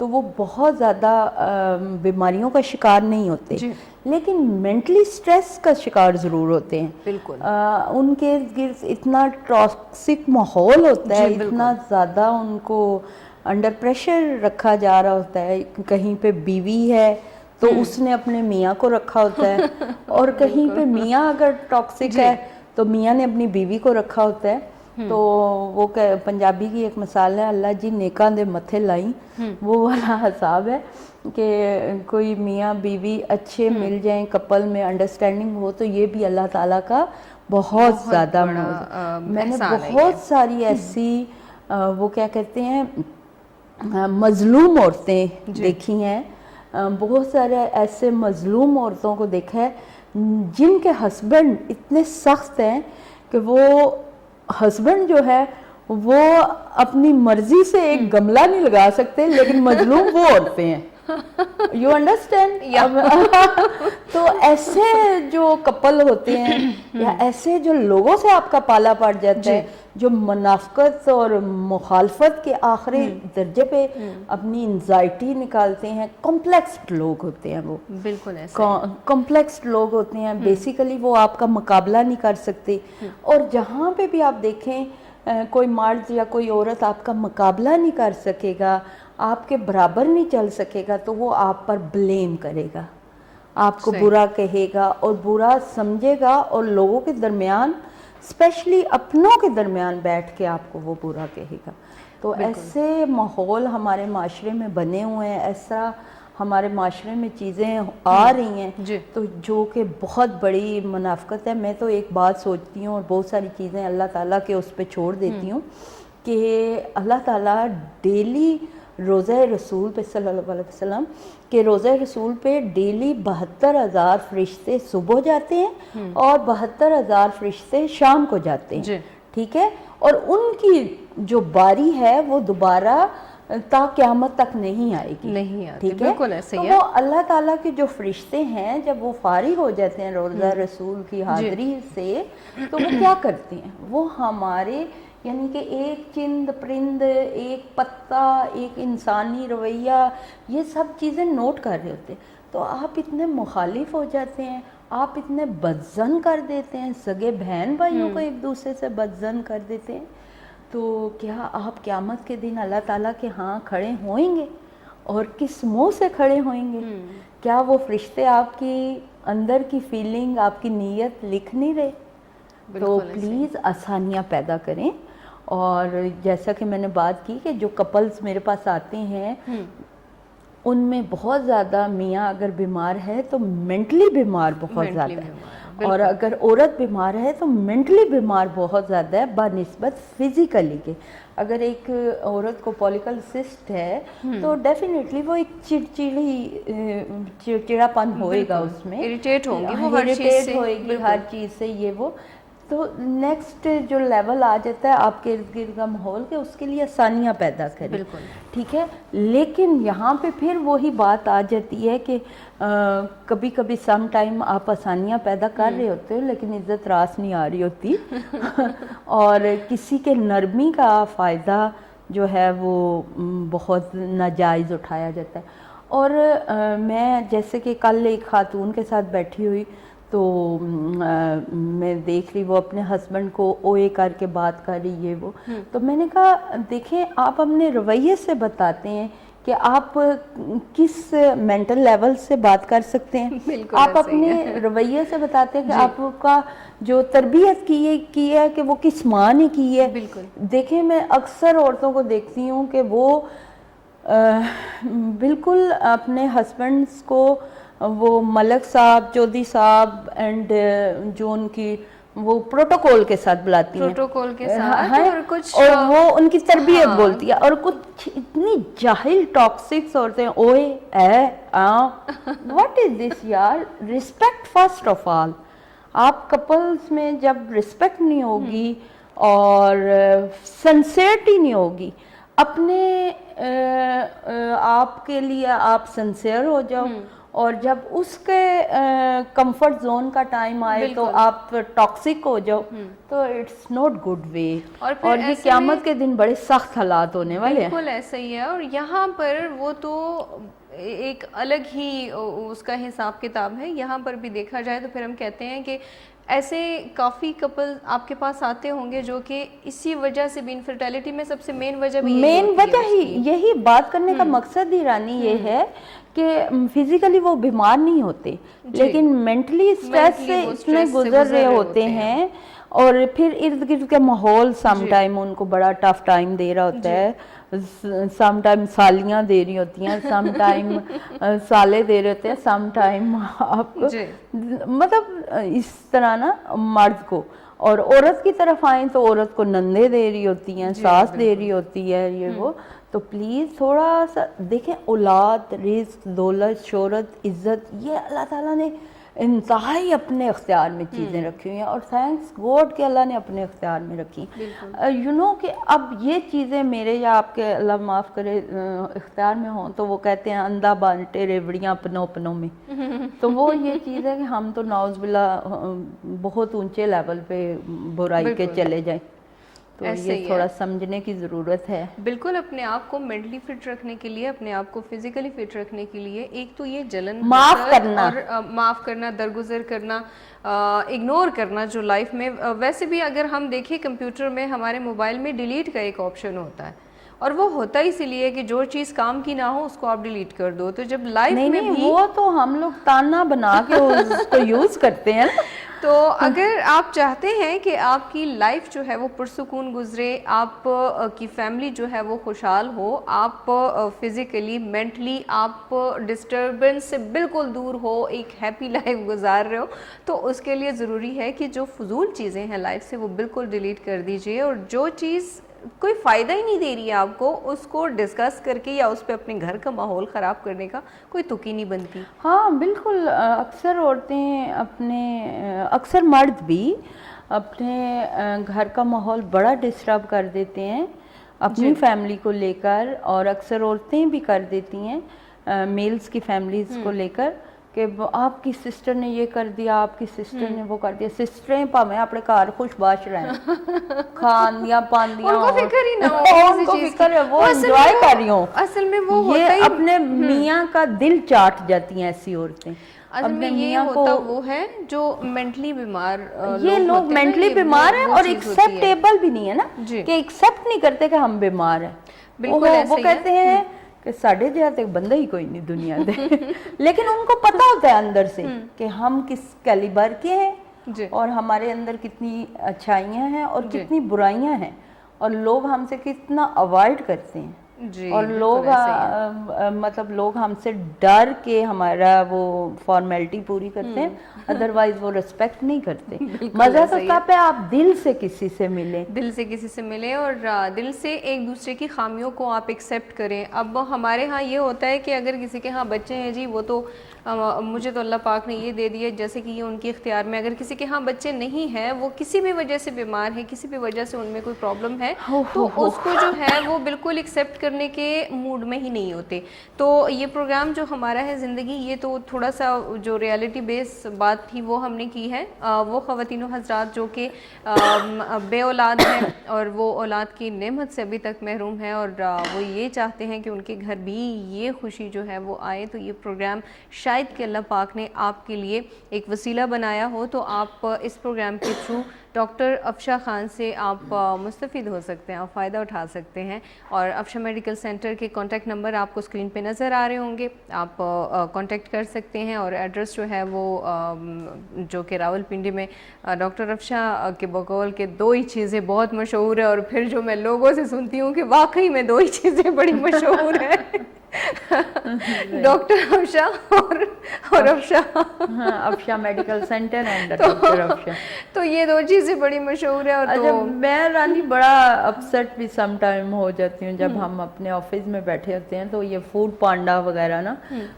تو وہ بہت زیادہ بیماریوں کا شکار نہیں ہوتے، لیکن مینٹلی سٹریس کا شکار ضرور ہوتے ہیں. بالکل ان کے گرد اتنا ٹاکسک ماحول ہوتا ہے، اتنا زیادہ ان کو انڈر پریشر رکھا جا رہا ہوتا ہے. کہیں پہ بیوی ہے تو اس نے اپنے میاں کو رکھا ہوتا ہے، اور کہیں پہ میاں اگر ٹاکسک ہے تو میاں نے اپنی بیوی کو رکھا ہوتا ہے. تو وہ پنجابی کی ایک مثال ہے، اللہ جی نیکاں دے متھے لائیں، وہ والا حساب ہے کہ کوئی میاں بیوی اچھے مل جائیں، کپل میں انڈرسٹینڈنگ ہو، تو یہ بھی اللہ تعالیٰ کا بہت زیادہ میں نے بہت ساری ایسی وہ کیا کہتے ہیں مظلوم عورتیں دیکھی ہیں، بہت سارے ایسے مظلوم عورتوں کو دیکھا ہے جن کے ہسبینڈ اتنے سخت ہیں کہ وہ ہسبینڈ جو ہے وہ اپنی مرضی سے ایک گملہ نہیں لگا سکتے، لیکن مظلوم وہ عورتیں ہیں. You understand? تو ایسے جو کپل ہوتے ہیں یا ایسے جو لوگوں سے آپ کا پالا پڑ جاتا ہے، جو منافقت اور مخالفت کے آخری درجے پہ اپنی انزائٹی نکالتے ہیں، کمپلیکسڈ لوگ ہوتے ہیں. وہ بالکل کمپلیکسڈ لوگ ہوتے ہیں. بیسیکلی وہ آپ کا مقابلہ نہیں کر سکتے، اور جہاں پہ بھی آپ دیکھیں کوئی مرد یا کوئی عورت آپ کا مقابلہ نہیں کر سکے گا، آپ کے برابر نہیں چل سکے گا، تو وہ آپ پر بلیم کرے گا، آپ کو برا کہے گا اور برا سمجھے گا، اور لوگوں کے درمیان اسپیشلی اپنوں کے درمیان بیٹھ کے آپ کو وہ برا کہے گا. تو ایسے ماحول ہمارے معاشرے میں بنے ہوئے ہیں، ایسا ہمارے معاشرے میں چیزیں آ رہی ہیں تو جو کہ بہت بڑی منافقت ہے. میں تو ایک بات سوچتی ہوں اور بہت ساری چیزیں اللہ تعالیٰ کے اس پہ چھوڑ دیتی ہوں کہ اللہ تعالیٰ ڈیلی روزہ رسول پہ صلی اللہ علیہ وسلم کہ روزہ رسول پہ ڈیلی 72,000 فرشتے صبح جاتے ہیں اور 72,000 فرشتے شام کو جاتے ہیں. ٹھیک ہے، اور ان کی جو باری ہے وہ دوبارہ تا قیامت تک نہیں آئے گی. ٹھیک ہے، تو وہ اللہ تعالیٰ کے جو فرشتے ہیں جب وہ فارغ ہو جاتے ہیں روزہ رسول کی حاضری سے، تو وہ کیا کرتے ہیں؟ وہ ہمارے یعنی کہ ایک چند پرند، ایک پتا، ایک انسانی رویہ، یہ سب چیزیں نوٹ کر رہے ہوتے ہیں. تو آپ اتنے مخالف ہو جاتے ہیں، آپ اتنے بدظن کر دیتے ہیں، سگے بہن بھائیوں کو ایک دوسرے سے بدظن کر دیتے ہیں. تو کیا آپ قیامت کے دن اللہ تعالیٰ کے ہاں کھڑے ہوئیں گے؟ اور کس منہ سے کھڑے ہوئیں گے؟ کیا وہ فرشتے آپ کی اندر کی فیلنگ، آپ کی نیت لکھ نہیں رہے؟ تو پلیز آسانیاں پیدا کریں. اور جیسا کہ میں نے بات کی کہ جو کپلز میرے پاس آتے ہیں ان میں بہت زیادہ میاں اگر بیمار ہے تو مینٹلی بیمار بہت زیادہ ہے، اور اگر عورت بیمار ہے تو مینٹلی بیمار بہت زیادہ ہے بنسبت فزیکلی کے. اگر ایک عورت کو پولیکل سسٹ ہے تو ڈیفینیٹلی وہ ایک چڑچڑا پن ہوئے گا، اس میں اریٹیٹ ہوئے گی ہر چیز سے. یہ وہ تو نیکسٹ جو لیول آ جاتا ہے آپ کے ارد گرد کا ماحول کے، اس کے لیے آسانیاں پیدا کریں. ٹھیک ہے، لیکن یہاں پہ پھر وہی بات آ جاتی ہے کہ کبھی کبھی سم ٹائم آپ آسانیاں پیدا کر رہے ہوتے ہو لیکن عزت راس نہیں آ رہی ہوتی اور کسی کے نرمی کا فائدہ جو ہے وہ بہت ناجائز اٹھایا جاتا ہے. اور میں جیسے کہ کل ایک خاتون کے ساتھ بیٹھی ہوئی تو میں دیکھ رہی وہ اپنے ہسبینڈ کو او اے کر کے بات کر رہی ہے وہ. تو میں نے کہا دیکھیں آپ اپنے رویے سے بتاتے ہیں کہ آپ کس مینٹل لیول سے بات کر سکتے ہیں. آپ اپنے رویے سے بتاتے ہیں کہ آپ کا جو تربیت کی ہے کہ وہ کس ماں نے کی ہے. دیکھیں میں اکثر عورتوں کو دیکھتی ہوں کہ وہ بالکل اپنے ہسبینڈس کو وہ ملک صاحب، چودھری صاحب اینڈ جو ان کی وہ پروٹوکول کے ساتھ بلاتی ہیں، اور وہ ان کی تربیت بولتی ہے، اور کچھ اتنی جاہل ٹاکسکس عورتیں اوئے اے واٹ از دس یار. Respect first of all. آپ کپلز میں جب رسپیکٹ نہیں ہوگی اور سنسیئرٹی نہیں ہوگی، اپنے آپ کے لیے آپ سنسیئر ہو جاؤ اور جب اس کے کمفرٹ زون کا ٹائم آئے تو آپ ٹاکسک ہو جاؤ تو اٹس ناٹ گڈ وے. اور یہ قیامت کے دن بڑے سخت حالات ہونے والے ہیں. بالکل ایسا ہی ہے. اور یہاں پر وہ تو ایک الگ ہی اس کا حساب کتاب ہے. یہاں پر بھی دیکھا جائے تو پھر ہم کہتے ہیں کہ ایسے کافی کپل آپ کے پاس آتے ہوں گے جو کہ اسی وجہ سے بھی انفرٹیلٹی میں سب سے مین وجہ بھی یہی بات کرنے کا مقصد ہی رانی یہ ہے کہ فزیکلی وہ بیمار نہیں ہوتے لیکن مینٹلی اسٹریس سے اتنے گزر رہے ہوتے ہیں اور پھر ارد گرد کا ماحول سم ٹائم ان کو بڑا ٹف ٹائم دے رہا ہوتا ہے. سم ٹائم سالیاں دے رہی ہوتی ہیں, سم ٹائم سالے دے رہے ہوتے ہیں, سم ٹائم آپ مطلب اس طرح نا مرد کو. اور عورت کی طرف آئیں تو عورت کو نندے دے رہی ہوتی ہیں, ساس دے رہی ہوتی ہے, یہ وہ. تو پلیز تھوڑا سا دیکھیں, اولاد, رزق, دولت, شہرت, عزت, یہ اللہ تعالیٰ نے انتہائی اپنے اختیار میں چیزیں رکھی ہوئی ہیں اور تھینکس گاڈ کہ اللہ نے اپنے اختیار میں رکھی. یو نو کہ اب یہ چیزیں میرے یا آپ کے اللہ معاف کرے اختیار میں ہوں تو وہ کہتے ہیں اندھا بانٹے ریوڑیاں اپنوں اپنوں میں. تو وہ یہ چیز ہے کہ ہم تو نعوذ باللہ بہت اونچے لیول پہ برائی کے چلے جائیں. تو یہ تھوڑا سمجھنے کی ضرورت ہے. بالکل اپنے آپ کو مینٹلی فٹ رکھنے کے لیے, اپنے آپ کو فزیکلی فٹ رکھنے کے لیے ایک تو یہ جلن معاف کرنا, درگزر کرنا, اگنور کرنا جو لائف میں. ویسے بھی اگر ہم دیکھیں کمپیوٹر میں ہمارے موبائل میں ڈیلیٹ کا ایک آپشن ہوتا ہے اور وہ ہوتا اسی لیے کہ جو چیز کام کی نہ ہو اس کو آپ ڈیلیٹ کر دو. تو جب لائف میں بھی وہ تو ہم لوگ تانا بنا کے اس کو یوز کرتے ہیں. تو اگر آپ چاہتے ہیں کہ آپ کی لائف جو ہے وہ پرسکون گزرے, آپ کی فیملی جو ہے وہ خوشحال ہو, آپ فزیکلی مینٹلی آپ ڈسٹربنس سے بالکل دور ہو, ایک ہیپی لائف گزار رہے ہو, تو اس کے لیے ضروری ہے کہ جو فضول چیزیں ہیں لائف سے وہ بالکل ڈیلیٹ کر دیجئے. اور جو چیز کوئی فائدہ ہی نہیں دے رہی ہے آپ کو, اس کو ڈسکس کر کے یا اس پہ اپنے گھر کا ماحول خراب کرنے کا کوئی تک ہی نہیں بنتی. ہاں بالکل. اکثر عورتیں اکثر مرد بھی اپنے گھر کا ماحول بڑا ڈسٹرب کر دیتے ہیں اپنی فیملی کو لے کر, اور اکثر عورتیں بھی کر دیتی ہیں میلز کی فیملیز کو لے کر کہ آپ کی سسٹر نے یہ کر دیا, آپ کی سسٹر نے وہ کر دیا. سسٹریں پاویں اپنے گھر خوش باش رہیں, کھاندیاں پاندیاں, ان کو فکر ہی نہ ہو, ان کو فکر ہے وہ انجوائے کر رہی ہوں. اصل میں وہ ہوتا یہ اپنے میاں کا دل چاٹ جاتی ہیں ایسی عورتیں. اصل میں یہ ہوتا وہ ہے جو مینٹلی بیمار, یہ لوگ مینٹلی بیمار ہیں اور ایکسیپٹیبل بھی نہیں ہے نا, کہ ایکسیپٹ نہیں کرتے کہ ہم بیمار ہیں. وہ کہتے ہیں کہ ساڑھے جہاں تک بندہ ہی کوئی نہیں دنیا دے. لیکن ان کو پتہ ہوتا ہے اندر سے کہ ہم کس کیلیبر کے ہیں اور ہمارے اندر کتنی اچھائیاں ہیں اور کتنی برائیاں ہیں, اور لوگ ہم سے کتنا اوائڈ کرتے ہیں. اور لوگ مطلب لوگ ہم سے ڈر کے ہمارا وہ فارمیلٹی پوری کرتے ہیں, ادروائز وہ ریسپیکٹ نہیں کرتے. مزہ تو تب ہے آپ دل سے کسی سے ملیں, اور دل سے ایک دوسرے کی خامیوں کو آپ ایکسیپٹ کریں. اب ہمارے ہاں یہ ہوتا ہے کہ اگر کسی کے ہاں بچے ہیں جی وہ تو مجھے تو اللہ پاک نے یہ دے دیا جیسے کہ یہ ان کے اختیار میں. اگر کسی کے ہاں بچے نہیں ہیں, وہ کسی بھی وجہ سے بیمار ہیں, کسی بھی وجہ سے ان میں کوئی پرابلم ہے, تو اس کو جو ہے وہ بالکل ایکسیپٹ کرنے کے موڈ میں ہی نہیں ہوتے. تو یہ پروگرام جو ہمارا ہے زندگی, یہ تو تھوڑا سا جو ریالٹی بیس بات تھی وہ ہم نے کی ہے. وہ خواتین و حضرات جو کہ بے اولاد ہیں اور وہ اولاد کی نعمت سے ابھی تک محروم ہیں, اور وہ یہ چاہتے ہیں کہ ان کے گھر بھی یہ خوشی جو ہے وہ آئے, تو یہ پروگرام شاید کہ اللہ پاک نے آپ کے لیے ایک وسیلہ بنایا ہو. تو آپ اس پروگرام کے تھرو ڈاکٹر افشا خان سے آپ مستفید ہو سکتے ہیں, آپ فائدہ اٹھا سکتے ہیں. اور افشا میڈیکل سینٹر کے کانٹیکٹ نمبر آپ کو اسکرین پہ نظر آ رہے ہوں گے, آپ کانٹیکٹ کر سکتے ہیں. اور ایڈریس جو ہے وہ جو کہ راول پنڈی میں ڈاکٹر افشا کے بقول کے 2 ہی چیزیں بہت مشہور ہے, اور پھر جو میں لوگوں سے سنتی ہوں کہ واقعی میں 2 ہی چیزیں بڑی مشہور ہیں, ڈاکٹر افشا اور افشا میڈیکل سینٹر اینڈ ڈاکٹر افشا. تو یہ 2 چیزیں بڑی مشہور ہیں. اور میں رانی بڑا اپسٹ بھی سم ٹائم ہو جاتی ہوں جب ہم اپنے آفس میں بیٹھے ہوتے ہیں تو یہ فوڈ پانڈا وغیرہ نا,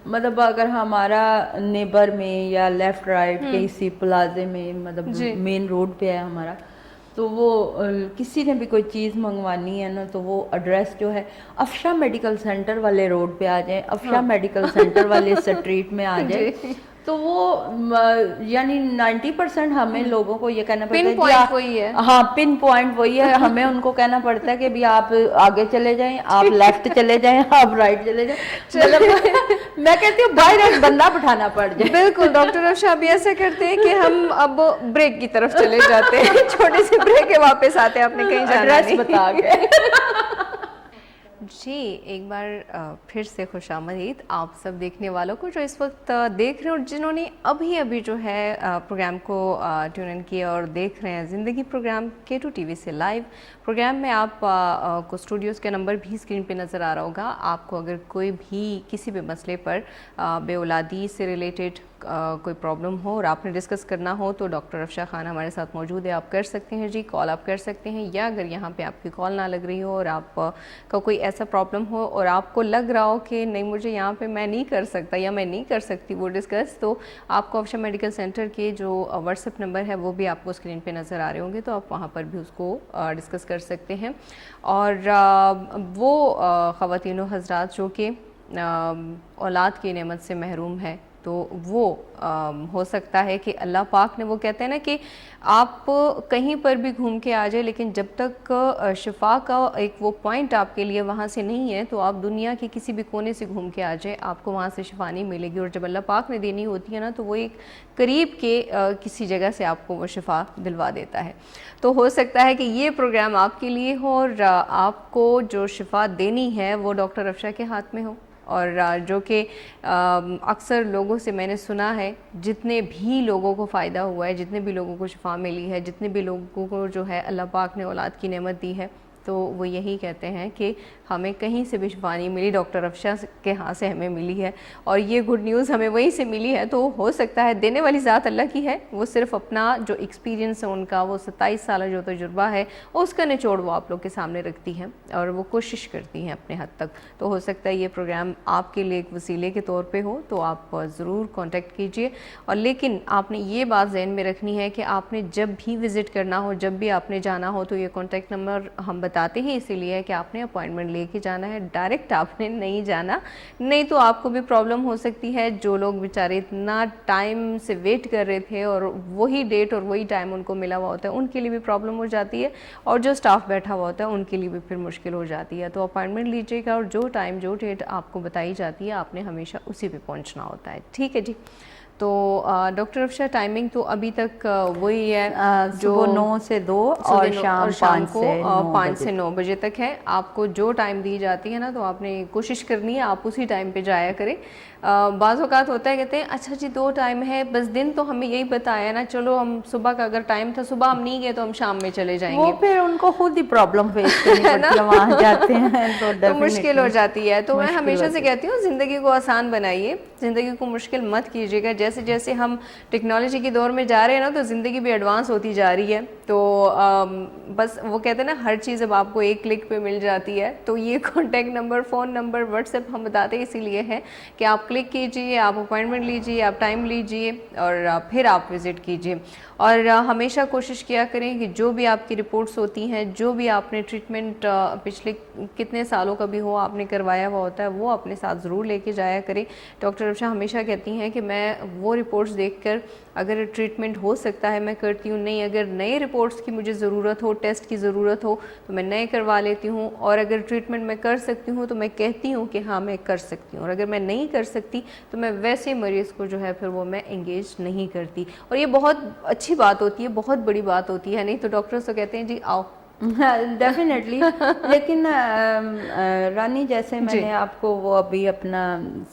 مطلب اگر ہمارا نیبر میں یا لیفٹ رائٹ کسی پلازے میں, مطلب مین روڈ پہ ہے ہمارا, تو وہ کسی نے بھی کوئی چیز منگوانی ہے نا تو وہ ایڈریس جو ہے افشا میڈیکل سینٹر والے روڈ پہ آ جائیں, افشا میڈیکل سینٹر والے اسٹریٹ میں آ جائیں, تو وہ یعنی 90% ہمیں لوگوں کو یہ کہنا پڑتا ہے وہی ہے, ہاں پن پوائنٹ وہی ہے, ہمیں ان کو کہنا پڑتا ہے کہ بھی آپ آگے چلے جائیں, آپ لیفٹ چلے جائیں, آپ رائٹ چلے جائیں. مطلب میں کہتی ہوں باہر ایک بندہ بٹھانا پڑ جائے. بالکل ڈاکٹر افشا بھی ایسا کرتے ہیں کہ ہم اب بریک کی طرف چلے جاتے ہیں, چھوٹے سے بریک کے واپس آتے ہیں, آپ نے کہیں جانا نہیں, بتا کے. جی ایک بار پھر سے خوش آمدید آپ سب دیکھنے والوں کو جو اس وقت دیکھ رہے ہیں اور جنہوں نے ابھی جو ہے پروگرام کو ٹیون ان کیا اور دیکھ رہے ہیں زندگی پروگرام K2 TV سے لائیو پروگرام میں. آپ کو اسٹوڈیوز کا نمبر بھی اسکرین پہ نظر آ رہا ہوگا. آپ کو اگر کوئی بھی کسی بھی مسئلے پر بے اولادی سے ریلیٹڈ کوئی پرابلم ہو اور آپ نے ڈسکس کرنا ہو تو ڈاکٹر افشا خان ہمارے ساتھ موجود ہے, آپ کر سکتے ہیں جی, کال آپ کر سکتے ہیں, یا اگر یہاں پہ آپ کی کال نہ لگ رہی ہو اور آپ کا کوئی ایسا پرابلم ہو اور آپ کو لگ رہا ہو کہ نہیں مجھے یہاں پہ میں نہیں کر سکتا یا میں نہیں کر سکتی وہ ڈسکس, تو آپ کو افشا میڈیکل سینٹر کے جو واٹس ایپ نمبر ہے وہ بھی آپ کو اسکرین پہ نظر آ رہے ہوں گے, تو آپ وہاں پر بھی اس کو ڈسکس کر سکتے ہیں. اور وہ خواتین و حضرات جو کہ اولاد کی نعمت سے محروم ہے تو وہ ہو سکتا ہے کہ اللہ پاک نے, وہ کہتے ہیں نا کہ آپ کہیں پر بھی گھوم کے آ جائے لیکن جب تک شفا کا ایک وہ پوائنٹ آپ کے لیے وہاں سے نہیں ہے تو آپ دنیا کے کسی بھی کونے سے گھوم کے آ جائے آپ کو وہاں سے شفا نہیں ملے گی. اور جب اللہ پاک نے دینی ہوتی ہے نا تو وہ ایک قریب کے کسی جگہ سے آپ کو وہ شفا دلوا دیتا ہے. تو ہو سکتا ہے کہ یہ پروگرام آپ کے لیے ہو اور آپ کو جو شفا دینی ہے وہ ڈاکٹر افشا کے ہاتھ میں ہو. اور جو کہ اکثر لوگوں سے میں نے سنا ہے, جتنے بھی لوگوں کو فائدہ ہوا ہے, جتنے بھی لوگوں کو شفا ملی ہے, جتنے بھی لوگوں کو جو ہے اللہ پاک نے اولاد کی نعمت دی ہے, تو وہ یہی کہتے ہیں کہ ہمیں کہیں سے بھی شفا نہیں ملی, ڈاکٹر افشا کے ہاں سے ہمیں ملی ہے. اور یہ گڈ نیوز ہمیں وہیں سے ملی ہے, تو ہو سکتا ہے دینے والی ذات اللہ کی ہے, وہ صرف اپنا جو ایکسپیرینس ہے ان کا, وہ 27 سالہ جو تجربہ ہے اس کا نچوڑ وہ آپ لوگ کے سامنے رکھتی ہیں اور وہ کوشش کرتی ہیں اپنے حد تک. تو ہو سکتا ہے یہ پروگرام آپ کے لیے ایک وسیلے کے طور پہ ہو, تو آپ ضرور کانٹیکٹ کیجئے. اور لیکن آپ نے یہ بات ذہن میں رکھنی ہے کہ آپ نے جب بھی وزٹ کرنا ہو, جب بھی آپ نے جانا ہو, تو یہ کانٹیکٹ نمبر ہم بتاتے ہیں اسی لیے کہ آپ نے اپوائنٹمنٹ لے کے جانا ہے, ڈائریکٹ آپ نے نہیں جانا, نہیں تو آپ کو بھی پرابلم ہو سکتی ہے. جو لوگ بیچارے اتنا ٹائم سے ویٹ کر رہے تھے اور وہی ڈیٹ اور وہی ٹائم ان کو ملا ہوا ہوتا ہے, ان کے لیے بھی پرابلم ہو جاتی ہے, اور جو اسٹاف بیٹھا ہوا ہوتا ہے ان کے لیے بھی پھر مشکل ہو جاتی ہے. تو اپوائنٹمنٹ لیجیے گا اور جو ٹائم جو ڈیٹ آپ کو بتائی جاتی ہے آپ نے ہمیشہ اسی پہ پہنچنا ہوتا ہے. ٹھیک ہے جی. تو ڈاکٹر افشا ٹائمنگ تو ابھی تک وہی ہے جو 9 سے 2 اور شام کو 5 سے 9 بجے تک ہے. آپ کو جو ٹائم دی جاتی ہے نا تو آپ نے کوشش کرنی ہے آپ اسی ٹائم پہ جایا کریں. بعض اوقات ہوتا ہے کہتے ہیں اچھا جی 2 ٹائم ہے بس, دن تو ہمیں یہی بتایا نا, چلو ہم صبح کا اگر ٹائم تھا صبح ہم نہیں گئے تو ہم شام میں چلے جائیں گے. وہ پھر ان کو خود ہی پرابلم فیس کرنی پڑتی ہے, وہاں جاتے ہیں تو مشکل ہو جاتی ہے. تو میں ہمیشہ سے کہتی ہوں زندگی کو آسان بنائیے, زندگی کو مشکل مت کیجیے گا. جیسے جیسے ہم ٹیکنالوجی کے دور میں جا رہے ہیں نا تو زندگی بھی ایڈوانس ہوتی جا رہی ہے. تو بس وہ کہتے ہیں نا ہر چیز اب آپ کو ایک کلک پہ مل جاتی ہے. تو یہ contact number, phone number, what's app ہم بتاتے اسی لیے ہے کہ آپ کلک کیجیے, آپ اپوائنٹمنٹ لیجیے, آپ ٹائم لیجیے اور پھر آپ وزٹ کیجیے. اور ہمیشہ کوشش کیا کریں کہ جو بھی آپ کی رپورٹس ہوتی ہیں, جو بھی آپ نے ٹریٹمنٹ پچھلے کتنے سالوں کا بھی ہو آپ نے کروایا ہوا ہوتا ہے, وہ اپنے ساتھ ضرور لے کے جایا کریں. ڈاکٹر افشا ہمیشہ کہتی ہیں کہ میں وہ رپورٹس دیکھ کر اگر ٹریٹمنٹ ہو سکتا ہے میں کرتی ہوں, نہیں اگر نئے رپورٹس کی مجھے ضرورت ہو, ٹیسٹ کی ضرورت ہو تو میں نئے کروا لیتی ہوں, اور اگر ٹریٹمنٹ میں کر سکتی ہوں تو میں کہتی ہوں کہ ہاں میں کر سکتی ہوں, اور اگر میں نہیں کر سکتی تو میں ویسے مریض کو جو ہے پھر وہ میں انگیج نہیں کرتی. اور یہ بہت اچھی بات ہوتی ہے, بہت بڑی بات ہوتی ہے. نہیں تو ڈاکٹرز تو کہتے ہیں جی آؤ. ڈیفینیٹلی. لیکن رانی جیسے میں نے آپ کو وہ ابھی اپنا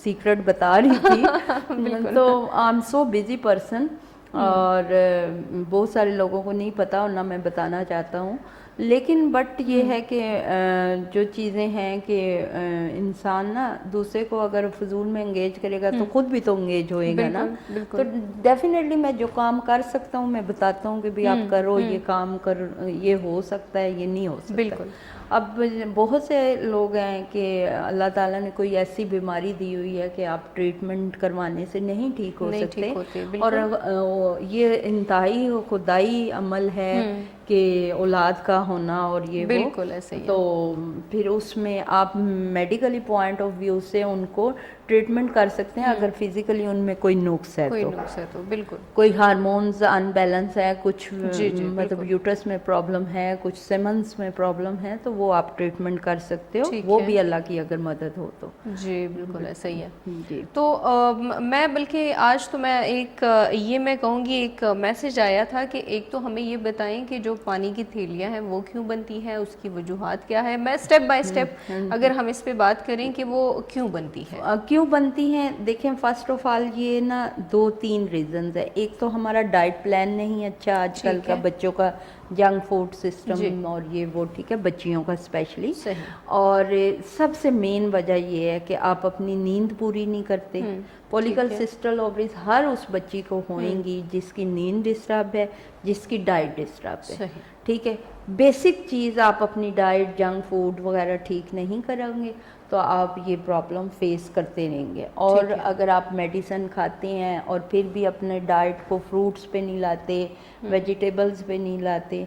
سیکرٹ بتا رہی تھی, تو I am so busy person, اور بہت سارے لوگوں کو نہیں پتا اور نہ میں بتانا چاہتا ہوں. لیکن بٹ یہ ہے کہ جو چیزیں ہیں کہ انسان نا دوسرے کو اگر فضول میں انگیج کرے گا تو خود بھی تو انگیج ہوئے گا نا. تو ڈیفینیٹلی میں جو کام کر سکتا ہوں میں بتاتا ہوں کہ بھی آپ کرو, یہ کام کر, یہ ہو سکتا ہے, یہ نہیں ہو سکتا. اب بہت سے لوگ ہیں کہ اللہ تعالیٰ نے کوئی ایسی بیماری دی ہوئی ہے کہ آپ ٹریٹمنٹ کروانے سے نہیں ٹھیک ہو سکتے، اور یہ انتہائی خدائی عمل ہے کہ اولاد کا ہونا اور یہ بالکل ایسے ہی، تو پھر اس میں آپ میڈیکلی پوائنٹ آف ویو سے ان کو ٹریٹمنٹ کر سکتے ہیں اگر فزیکلی ان میں کوئی نقص ہے تو بالکل کوئی ہارمونز ان بیلنس ہے، کچھ مطلب یوٹرس میں پرابلم ہے، کچھ سیمنس میں پرابلم ہے، تو وہ آپ ٹریٹمنٹ کر سکتے ہو، وہ بھی اللہ کی اگر مدد ہو تو۔ جی بالکل ایسا ہی ہے۔ جی تو میں بلکہ آج تو میں ایک یہ میں کہوں گی ایک میسج آیا تھا کہ ایک تو ہمیں یہ بتائیں کہ جو پانی کی تھیلیاں ہیں وہ کیوں بنتی ہیں، اس کی وجوہات کیا ہے، میں سٹیپ بائی سٹیپ اگر ہم اس پہ بات کریں کہ وہ کیوں بنتی ہے۔ کیوں بنتی ہیں، دیکھیں فرسٹ آف آل یہ نا 2-3 ریزنز ہے۔ ایک تو ہمارا ڈائٹ پلان نہیں اچھا آج کل کا، بچوں کا جنک فوڈ سسٹم اور یہ وہ، ٹھیک ہے، بچیوں کا اسپیشلی، اور سب سے مین وجہ یہ ہے کہ آپ اپنی نیند پوری نہیں کرتے۔ پولیکل سسٹل اووریز ہر اس بچی کو ہوئیں گی جس کی نیند ڈسٹرب ہے، جس کی ڈائٹ ڈسٹرب ہے، ٹھیک ہے۔ بیسک چیز آپ اپنی ڈائٹ، جنک فوڈ وغیرہ ٹھیک نہیں کریں گے تو آپ یہ پرابلم فیس کرتے رہیں گے۔ اور اگر آپ میڈیسن کھاتے ہیں اور پھر بھی اپنے ڈائٹ کو فروٹس پہ نہیں لاتے، ویجیٹیبلز پہ نہیں لاتے،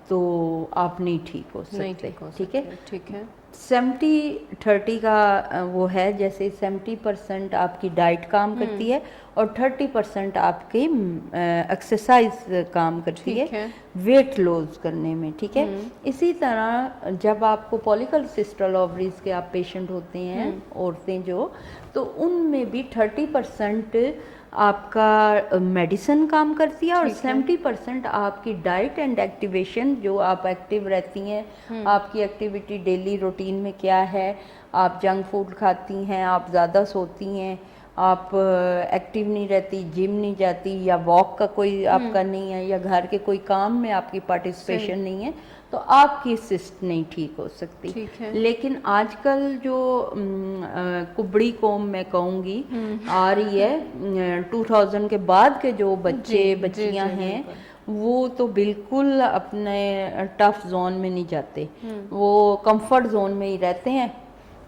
تو آپ نہیں ٹھیک ہو سکتے، ٹھیک ہے۔ ٹھیک ہے 70-30 کا وہ ہے، جیسے 70% آپ کی ڈائٹ کام کرتی ہے اور 30% آپ کی ایکسرسائز کام کرتی ہے ویٹ لوز کرنے میں، ٹھیک ہے۔ اسی طرح جب آپ کو پولیکل سسٹل اووریز کے آپ پیشنٹ ہوتے ہیں، عورتیں جو، تو ان میں بھی 30% آپ کا میڈیسن کام کرتی ہے اور 70% آپ کی ڈائٹ اینڈ ایکٹیویشن، جو آپ ایکٹیو رہتی ہیں، آپ کی ایکٹیویٹی ڈیلی روٹین میں کیا ہے، آپ جنک فوڈ کھاتی ہیں، آپ زیادہ سوتی ہیں، آپ ایکٹیو نہیں رہتی، جم نہیں جاتی، یا واک کا کوئی آپ کا نہیں ہے، یا گھر کے کوئی کام میں آپ کی پارٹیسپیشن نہیں ہے، تو آپ کی سسٹ نہیں ٹھیک ہو سکتی۔ لیکن آج کل جو کبڑی قوم میں کہوں گی آ رہی ہے 2000 کے بعد کے جو بچے بچیاں ہیں، وہ تو بالکل اپنے ٹف زون میں نہیں جاتے، وہ کمفرٹ زون میں ہی رہتے ہیں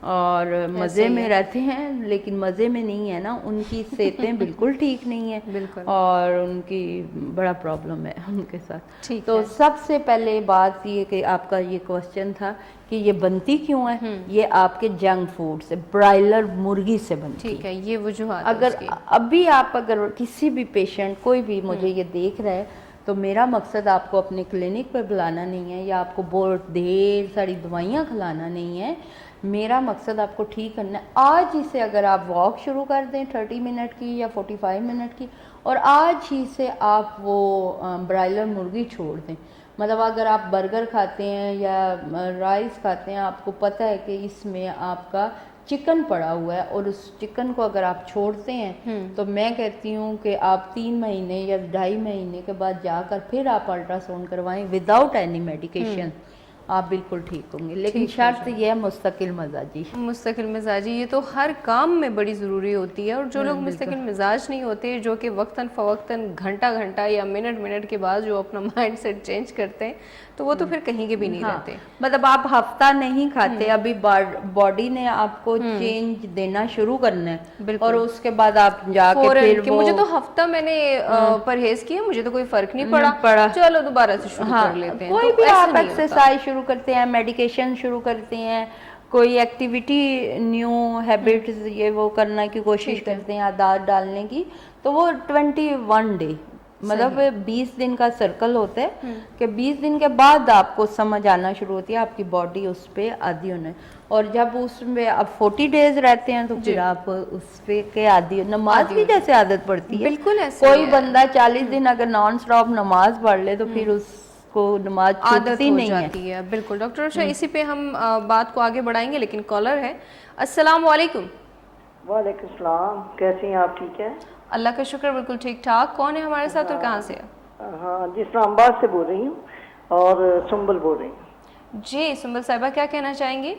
اور مزے میں رہتے ہیں، لیکن مزے میں نہیں ہے نا، ان کی صحتیں بالکل ٹھیک نہیں ہیں اور ان کی بڑا پرابلم ہے ان کے ساتھ۔ تو سب سے پہلے بات یہ کہ آپ کا یہ کوشچن تھا کہ یہ بنتی کیوں ہے، یہ آپ کے جنک فوڈ سے، برائلر مرغی سے بنتی ہے، یہ وجوہات۔ اگر ابھی آپ اگر کسی بھی پیشنٹ کوئی بھی مجھے یہ دیکھ رہا ہے، تو میرا مقصد آپ کو اپنے کلینک پہ بلانا نہیں ہے یا آپ کو بہت ڈھیر ساری دوائیاں کھلانا نہیں ہے، میرا مقصد آپ کو ٹھیک کرنا ہے۔ آج ہی سے اگر آپ واک شروع کر دیں 30 منٹ کی یا 45 منٹ کی، اور آج ہی سے آپ وہ برائلر مرغی چھوڑ دیں، مطلب اگر آپ برگر کھاتے ہیں یا رائس کھاتے ہیں، آپ کو پتہ ہے کہ اس میں آپ کا چکن پڑا ہوا ہے، اور اس چکن کو اگر آپ چھوڑتے ہیں تو میں کہتی ہوں کہ آپ 3 مہینے یا 2.5 مہینے کے بعد جا کر پھر آپ الٹرا ساؤنڈ کروائیں وداؤٹ اینی میڈیکیشن، آپ بالکل ٹھیک ہوں گے۔ لیکن شرط یہ ہے مستقل مزاجی، مستقل مزاجی یہ تو ہر کام میں بڑی ضروری ہوتی ہے، اور جو لوگ مستقل مزاج نہیں ہوتے، جو کہ وقتاً فوقتاً گھنٹہ گھنٹہ یا منٹ کے بعد جو اپنا مائنڈ سیٹ چینج کرتے ہیں، تو وہ تو پھر کہیں کے بھی نہیں رہتے۔ مطلب آپ ہفتہ نہیں کھاتے، ابھی باڈی نے آپ کو چینج دینا شروع کرنا ہے، اور اس کے بعد آپ جا کے پھر کہ مجھے تو ہفتہ میں نے پرہیز کیا، مجھے تو کوئی فرق نہیں پڑا، چلو دوبارہ سے شروع کر لیتے ہیں۔ کوئی بھی آپ ایکسرسائز شروع کرتے ہیں، میڈیکیشن شروع کرتے ہیں، کوئی ایکٹیویٹی نیو ہیبٹس یہ وہ کرنے کی کوشش کرتے ہیں، عادات ڈالنے کی، تو وہ 21 ڈے مطلب 20 دن کا سرکل ہوتا ہے کہ 20 دن کے بعد آپ کو سمجھ آنا شروع ہوتی ہے، آپ کی باڈی اس پہ عادی ہونا ہے، اور جب اس میں اب 40 ڈیز رہتے ہیں تو پھر آپ اس پہ کے عادی، نماز کی جیسے عادت پڑتی ہے، بالکل ایسے کوئی بندہ 40 دن اگر نان سٹاپ نماز پڑھ لے تو پھر اس کو نماز چھوٹتی نہیں جاتی ہے۔ بالکل ڈاکٹر عائشہ، اسی پہ ہم بات کو آگے بڑھائیں گے، لیکن کالر ہے۔ السلام علیکم۔ وعلیکم السلام، کیسی ہیں آپ؟ ٹھیک ہے، اللہ کا شکر، بالکل ٹھیک ٹھاک۔ کون ہے ہمارے ساتھ اور کہاں سے؟ ہاں جی، اسلام آباد سے بول رہی ہوں، اور سنبل بول رہی ہوں۔ جی سنبل صاحبہ، کیا کہنا چاہیں گی؟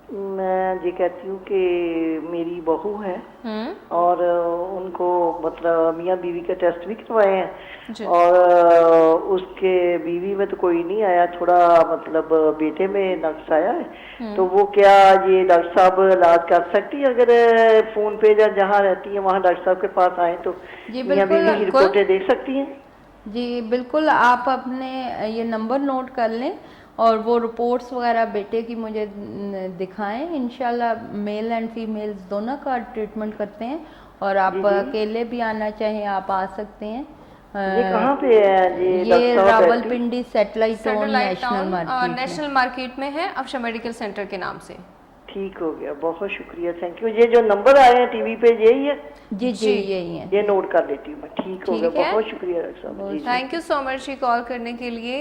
میں یہ کہتی ہوں کہ میری بہو ہے ہوں اور ان کو مطلب میاں بیوی کے ٹیسٹ بھی کروائے ہیں جی اور اس کے بیوی میں تو کوئی نہیں آیا, تھوڑا مطلب بیٹے میں نقص آیا ہے, تو وہ کیا یہ ڈاکٹر صاحب علاج کر سکتی ہے اگر فون پہ یا جہاں رہتی ہیں وہاں ڈاکٹر صاحب کے پاس آئیں تو جی میاں بالکل بیوی کی رپورٹیں دے سکتی ہیں؟ جی بالکل, آپ اپنے یہ نمبر نوٹ کر لیں اور وہ رپورٹس وغیرہ بیٹے کی مجھے دکھائیں. انشاءاللہ میل اینڈ فیمیلز دونوں کا ٹریٹمنٹ کرتے ہیں, اور جی آپ جی, اکیلے بھی آنا چاہیں آپ آ سکتے ہیں. یہ کہاں پہ ہے جی ڈاکٹر یہ صاحب راول بیٹھی؟ Pindi satellite town satellite national town market میں. نیشنل مارکیٹ میں ہے, افشا میڈیکل سینٹر کے نام سے. ٹھیک ہو گیا, بہت شکریہ, تھینک یو. یہ جو نمبر آئے ہیں ٹی وی پہ یہی ہے؟ جی جی یہی ہے. یہ نوٹ کر لیتی ہوں میں. ٹھیک ہو گیا, ٹھیک ہے, بہت شکریہ ڈاکٹر صاحب. جی جی, تھینک یو سو مچ جی کال کرنے کے لیے.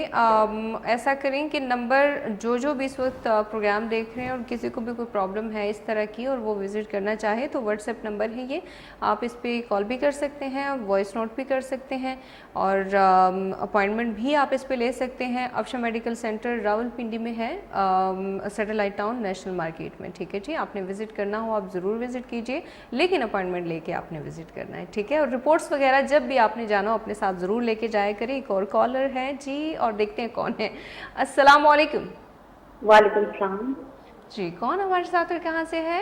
ایسا کریں کہ نمبر جو بھی اس وقت پروگرام دیکھ رہے ہیں اور کسی کو بھی کوئی پرابلم ہے اس طرح کی اور وہ وزٹ کرنا چاہے تو واٹس ایپ نمبر ہے یہ, آپ اس پہ کال بھی کر سکتے ہیں, وائس نوٹ بھی کر سکتے ہیں, اور اپوائنٹمنٹ بھی آپ اس پہ لے سکتے ہیں. افشا میڈیکل سینٹر راول پنڈی میں ہے, سیٹلائٹ ٹاؤن نیشنل مارکیٹ میں. ٹھیک ہے جی, آپ نے وزٹ کرنا ہو آپ ضرور وزٹ کیجیے, لیکن اپوائنٹمنٹ لے کے آپ نے وزٹ کرنا ہے. ٹھیک ہے, اور رپورٹس وغیرہ جب بھی آپ نے جانا ہو اپنے ساتھ ضرور لے کے جایا کریں. ایک اور کالر ہے جی, اور دیکھتے ہیں کون ہے. السلام علیکم. وعلیکم السلام. جی کون ہمارے ساتھ اور کہاں سے ہے؟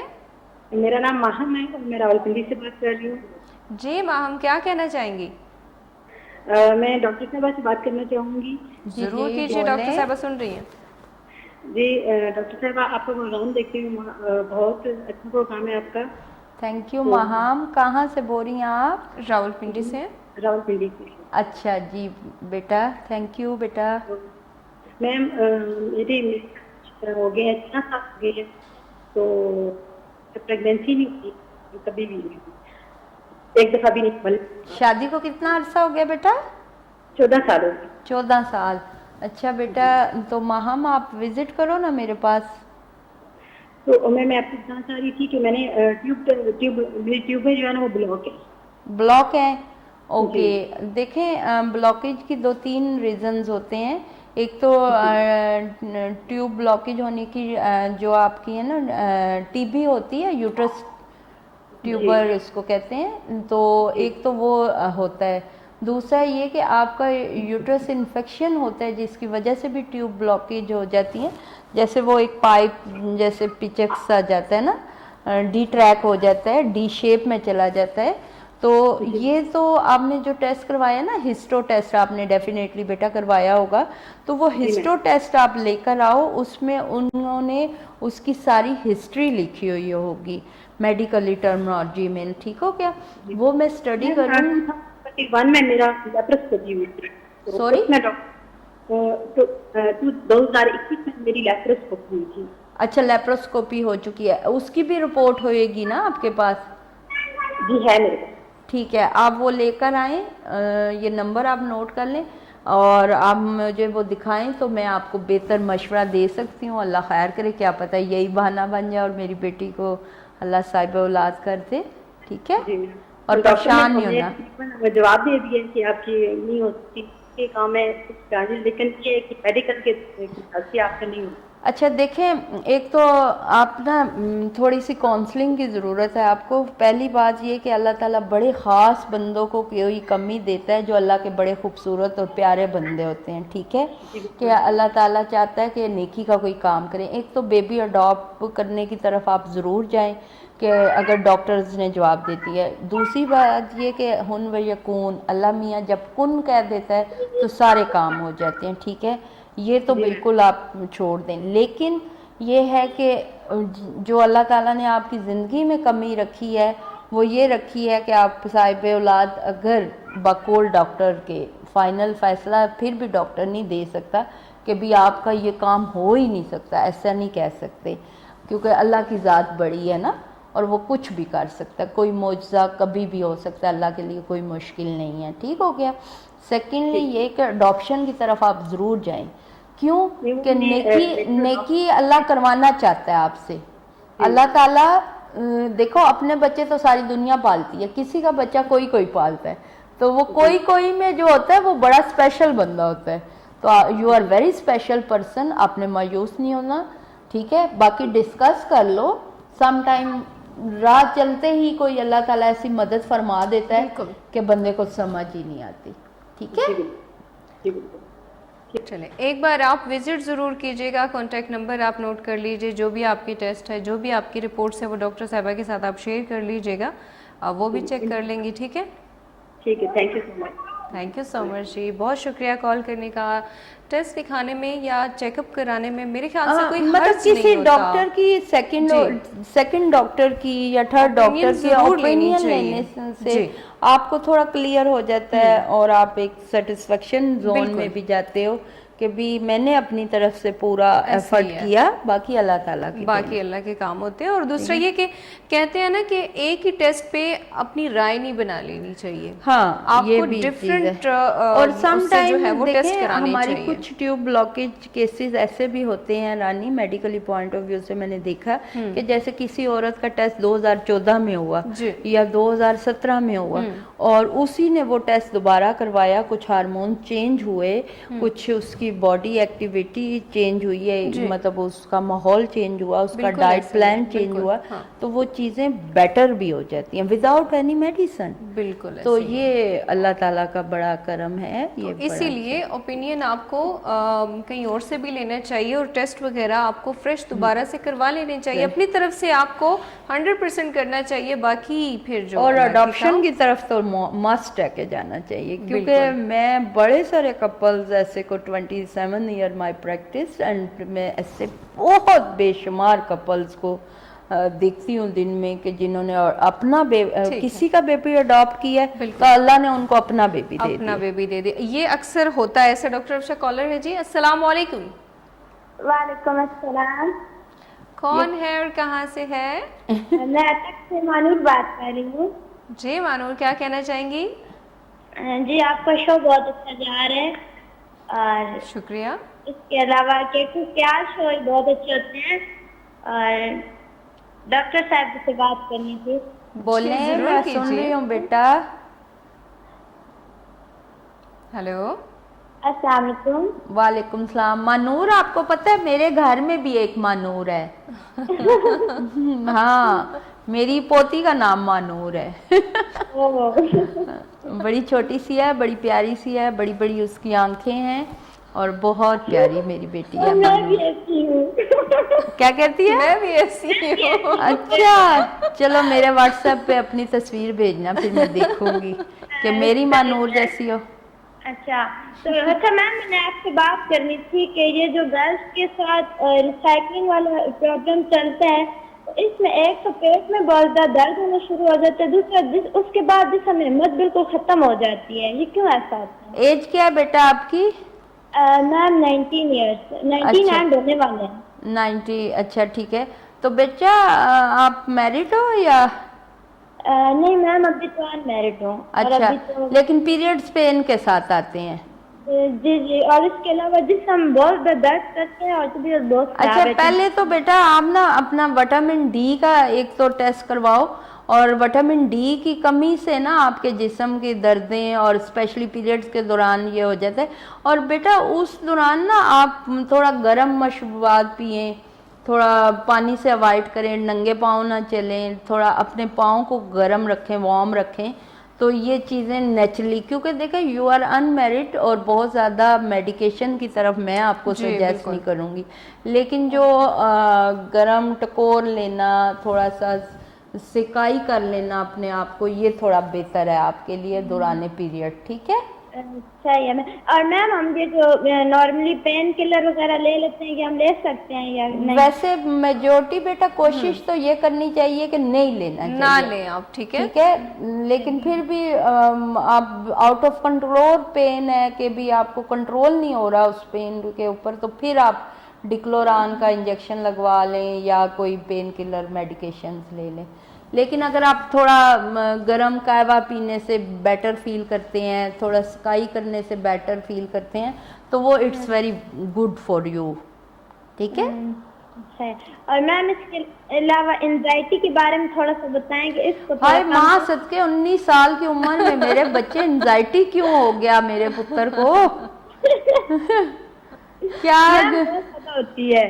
میرا نام ماہم ہے اور میں راولپنڈی سے بات کر رہی ہوں. جی ماہم, کیا کہنا چاہیں گی؟ میں ڈاکٹر صاحبہ سے بات کرنا چاہوں گی. جی ضرور جی کیجیے, ڈاکٹر بولیں. صاحبہ سن رہی ہیں. جی ڈاکٹر صاحبہ, آپ کا پروگرام دیکھتی ہوں, بہت اچھا پروگرام ہے آپ کا. Thank you Maham. کہاں سے بول رہی ہیں آپ؟ راول پنڈی سے. راولپنڈی سے. اچھا جی بیٹا, تھینک یو بیٹا. میم میری ہو گئے 6 سال ہو گئے ہیں, تو پریگنینسی نہیں ہوئی کبھی بھی, ایک دفعہ بھی نہیں بل. شادی کو کتنا عرصہ ہو گیا بیٹا؟ 14 سال ہو گئے. 14 سال. اچھا بیٹا, تو ماہم آپ وزٹ کرو نا میرے پاس. تو میں آپ کو بتانا چاہ رہی تھی کہ میں نے میری ٹیوب میں جو ہے نا وہ بلاک ہے. بلاک ہے, اوکے. جی دیکھیں بلاکیج کی 2-3 ریزنز ہوتے ہیں. ایک تو ٹیوب بلاکیج ہونے کی جو آپ کی ہے نا ٹی بی ہوتی ہے, یوٹرس جی ٹیوبر اس کو کہتے ہیں, تو جی ایک تو وہ ہوتا ہے. دوسرا یہ کہ آپ کا یوٹرس انفیکشن ہوتا ہے جس کی وجہ سے بھی ٹیوب بلاکیج ہو جاتی ہے. جیسے وہ ایک پائپ جیسے پچکس آ جاتا ہے نا, ڈی ٹریک ہو جاتا ہے, ڈی شیپ میں چلا جاتا ہے. تو جی یہ تو آپ نے جو ٹیسٹ کروایا نا, ہسٹو ٹیسٹ آپ نے ڈیفینیٹلی بیٹا کروایا ہوگا, تو وہ جی ہسٹو میم ٹیسٹ آپ لے کر آؤ. اس میں انہوں نے اس کی ساری ہسٹری لکھی ہوئی ہوگی میڈیکلی ٹرمنالوجی میں. ٹھیک ہو کیا؟ جی وہ میں اسٹڈی میم کروں. 2021 میں میرا لیپروسکوپی ہوئی تھی, تو سوری, اس میں تو 2021 میں میری لیپروسکوپی ہوئی تھی. اچھا لیپروسکوپی ہو چکی ہے, اس کی بھی رپورٹ ہوئے گی نا آپ کے پاس؟ جی ہے میرے پاس. ٹھیک ہے, آپ وہ لے کر آئیں. یہ نمبر آپ نوٹ کر لیں اور آپ مجھے وہ دکھائیں تو میں آپ کو بہتر مشورہ دے سکتی ہوں. اللہ خیر کرے, کیا پتہ یہی بہانہ بن جائے اور میری بیٹی کو اللہ صاحب اولاد کر دے. ٹھیک ہے, جی میم, اور تو ڈاکٹر نے پریشان نہیں ہونا. ہمیں جواب دے دیا کہ آپ کی نہیں ہوتی کے کام ہے کچھ چارجز, لیکن یہ کہ میڈیکل کے حساب سے آپ کا نہیں ہوتا. اچھا دیکھیں, ایک تو آپ نا تھوڑی سی کاؤنسلنگ کی ضرورت ہے آپ کو. پہلی بات یہ کہ اللہ تعالیٰ بڑے خاص بندوں کو کوئی کمی دیتا ہے جو اللہ کے بڑے خوبصورت اور پیارے بندے ہوتے ہیں. ٹھیک ہے, جی کہ بالکل. اللہ تعالیٰ چاہتا ہے کہ نیکی کا کوئی کام کریں. ایک تو بیبی اڈاپٹ کرنے کی طرف آپ ضرور جائیں کہ اگر ڈاکٹرز نے جواب دیتی ہے. دوسری بات یہ کہ ہن و یکون, اللہ میاں جب کن کہہ دیتا ہے تو سارے کام ہو جاتے ہیں. ٹھیک ہے, یہ تو جی بالکل آپ چھوڑ دیں. لیکن یہ ہے کہ جو اللہ تعالیٰ نے آپ کی زندگی میں کمی رکھی ہے وہ یہ رکھی ہے کہ آپ صاحب اولاد اگر بقول ڈاکٹر کے فائنل فیصلہ پھر بھی ڈاکٹر نہیں دے سکتا کہ بھی آپ کا یہ کام ہو ہی نہیں سکتا, ایسا نہیں کہہ سکتے, کیونکہ اللہ کی ذات بڑی ہے نا اور وہ کچھ بھی کر سکتا ہے. کوئی معجزہ کبھی بھی ہو سکتا ہے, اللہ کے لیے کوئی مشکل نہیں ہے. ٹھیک ہو گیا. سیکنڈلی ٹھیک. یہ کہ اڈاپشن کی طرف آپ ضرور جائیں. کیوں نہیں وہ کہ میں نیکی اللہ کروانا چاہتا ہے آپ سے. جی اللہ تعالیٰ دیکھو اپنے بچے تو ساری دنیا پالتی ہے, کسی کا بچہ کوئی پالتا ہے, تو وہ جی کوئی میں جو ہوتا ہے وہ بڑا اسپیشل بندہ ہوتا ہے. تو you are very special person, آپ نے مایوس نہیں ہونا. ٹھیک ہے, باقی ڈسکس کر لو. سم ٹائم راہ چلتے ہی کوئی اللہ تعالیٰ ایسی مدد فرما دیتا ہے کہ بندے کو سمجھ ہی نہیں آتی. ٹھیک ہے, جی بالکل. چلیں ایک بار آپ وزٹ ضرور کیجیے گا, کانٹیکٹ نمبر آپ نوٹ کر لیجیے, جو بھی آپ کی ٹیسٹ ہے, جو بھی آپ کی رپورٹس ہے وہ ڈاکٹر صاحبہ کے ساتھ آپ شیئر کر لیجیے گا, وہ بھی چیک کر لیں گی. ٹھیک ہے, ٹھیک ہے, thank you so much. Thank you so much جی, بہت شکریہ کال کرنے کا. ٹیسٹ دکھانے میں یا چیک اپ کرانے میں میرے خیال سے کوئی مطلب حرج کسی نہیں ہوتا. ڈاکٹر کی سیکنڈ ڈاکٹر کی یا تھرڈ ڈاکٹر کی اوپینین لینے سے آپ کو تھوڑا کلیئر ہو جاتا ہے, اور آپ ایک سیٹسفیکشن زون میں بھی جاتے ہو کہ بھی میں نے اپنی طرف سے پورا ایفرٹ کیا, باقی اللہ تعالیٰ کی, باقی اللہ کے کام ہوتے ہیں. اور دوسرا یہ کہ کہتے ہیں نا کہ ایک ہی ٹیسٹ پہ اپنی رائے نہیں بنا لینی چاہیے. ہاں, آپ کو ڈفرینٹ اور سم ٹائم جو ہے وہ ٹیسٹ دیکھیں کرانے ہماری چاہیے. کچھ ٹیوب بلاکیج کیسز ایسے بھی ہوتے ہیں رانی, میڈیکلی پوائنٹ آف ویو سے میں نے دیکھا کہ جیسے کسی عورت کا ٹیسٹ 2014 میں ہوا یا 2017 میں ہوا, اور اسی نے وہ ٹیسٹ دوبارہ کروایا, کچھ ہارمون چینج ہوئے, کچھ اس کی باڈی ایکٹیویٹی چینج ہوئی ہے, مطلب اس کا ماحول چینج ہوا, اس کا ڈائٹ پلان چینج ہوا, تو وہ چیزیں بیٹر بھی ہو جاتی ہیں وداؤٹ اینی میڈیسن. بالکل, تو یہ اللہ تعالیٰ کا بڑا کرم ہے. یہ اسی لیے اوپینین آپ کو کہیں اور سے بھی لینا چاہیے, اور ٹیسٹ وغیرہ آپ کو فریش دوبارہ سے کروا لینے چاہیے. اپنی طرف سے آپ کو 100% کرنا چاہیے, باقی پھر جو اور اڈاپشن کی طرف تو مسٹ ہے کہ جانا چاہیے, کیونکہ میں بڑے سارے کپلز ایسے کو 27 ایئر مائی پریکٹس, اینڈ میں ایسے بہت بے شمار کپلز کو دیکھتی ہوں دن میں کہ جنہوں نے اپنا کسی کا بیبی اڈاپٹ کیا ہے تو اللہ نے ان کو اپنا بیبی دے دیا. یہ اکثر ہوتا ہے ایسا. ڈاکٹر افشا کالر ہے جی, السلام علیکم. وعلیکم السلام. کون ہے اور کہاں سے ہے؟ میں اٹک سے مانور بات کر رہی ہوں. جی مانور, کیا کہنا چاہیں گی؟ جی آپ کا شو بہت اچھا جا رہا ہے, اور شکریہ. اس کے علاوہ کیا شو بہت اچھے ہوتے ہیں, اور ڈاکٹر صاحب سے بات کرنی تھی. بولیں, میں سن رہی ہوں بیٹا. ہیلو, السلام علیکم. وعلیکم السلام. مانور, آپ کو پتہ ہے میرے گھر میں بھی ایک مانور ہے. ہاں, میری پوتی کا نام مانور ہے. بڑی چھوٹی سی ہے, بڑی پیاری سی ہے, بڑی بڑی اس کی آنکھیں ہیں, اور بہت پیاری میری بیٹی ہے. میں بھی ایسی ہوں. کیا کہتی ہے؟ میں بھی ایسی ہوں. اچھا, چلو میرے واٹس ایپ پہ اپنی تصویر بھیجنا, پھر میں دیکھوں گی کہ میری مانور جیسی ہو. اچھا, تو اچھا میم, میں نے آپ سے بات کرنی تھی کہ یہ جو گرلس کے ساتھ ریسائکلنگ والا پرابلم چلتا ہے, اس میں ایک تو پیٹ میں بہت زیادہ درد ہونا شروع ہو جاتا ہے, دوسرا اس کے بعد جسم میں ہمت بالکل ختم ہو جاتی ہے. یہ کیوں ایسا ہوتا ہے؟ ایج کیا ہے بیٹا آپ کی؟ میم 19 ایئرس, 19 اینڈ ہونے والے ہیں. 90. اچھا ٹھیک ہے. تو بیٹا آپ میرڈ ہو یا؟ نہیں میم, ابھی تو ان میرڈ ہوں. اچھا, لیکن پیریڈز پین کے ساتھ آتے ہیں؟ جی جی, اور اس کے علاوہ جسم بہت درد کرتے ہیں اور طبیعت بہت خراب ہے. اچھا, پہلے تو بیٹا آپ نا اپنا وٹامن ڈی کا ایک تو ٹیسٹ کرواؤ, اور وٹامن ڈی کی کمی سے نا آپ کے جسم کی دردیں اور اسپیشلی پیریڈز کے دوران یہ ہو جاتا ہے. اور بیٹا اس دوران نا آپ تھوڑا گرم مشروبات پئیں, تھوڑا پانی سے اوائڈ کریں, ننگے پاؤں نہ چلیں, تھوڑا اپنے پاؤں کو گرم رکھیں, وارم رکھیں. تو یہ چیزیں نیچرلی, کیونکہ دیکھیں یو آر ان میرڈ, اور بہت زیادہ میڈیکیشن کی طرف میں آپ کو سجیسٹ نہیں کروں گی, لیکن جو گرم ٹکور لینا, تھوڑا سا سکائی کر لینا اپنے آپ کو, یہ تھوڑا بہتر ہے آپ کے لیے دوران پیریڈ. ٹھیک ہے, صحیح ہے. اور میم ہم یہ جو نارملی پین کلر وغیرہ لے لیتے ہیں, کہ ہم لے سکتے ہیں یا نہیں؟ ویسے میجورٹی بیٹا کوشش تو یہ کرنی چاہیے کہ نہیں لینا چاہیے, نہ لیں آپ. ٹھیک ہے, ٹھیک ہے, لیکن پھر بھی آپ آؤٹ آف کنٹرول پین ہے کہ بھی آپ کو کنٹرول نہیں ہو رہا اس پین کے اوپر, تو پھر آپ ڈکلوران کا انجیکشن لگوا لیں یا کوئی پین کلر میڈیکیشنز لے لیں. لیکن اگر آپ تھوڑا گرم قہوہ پینے سے بیٹر فیل کرتے ہیں, تھوڑا سکائی کرنے سے بیٹر فیل کرتے ہیں, تو وہ it's very good for you. ٹھیک ہے, اور میم اس کے علاوہ انزائٹی کے بارے میں تھوڑا سا بتائیں کہ اس کو. ہائے ماں صدقے, 19 سال کی عمر میں میرے بچے انزائٹی کیوں ہو گیا میرے پتر کو؟ کیا ہوتی ہے؟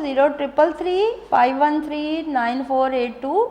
0333-513-9482।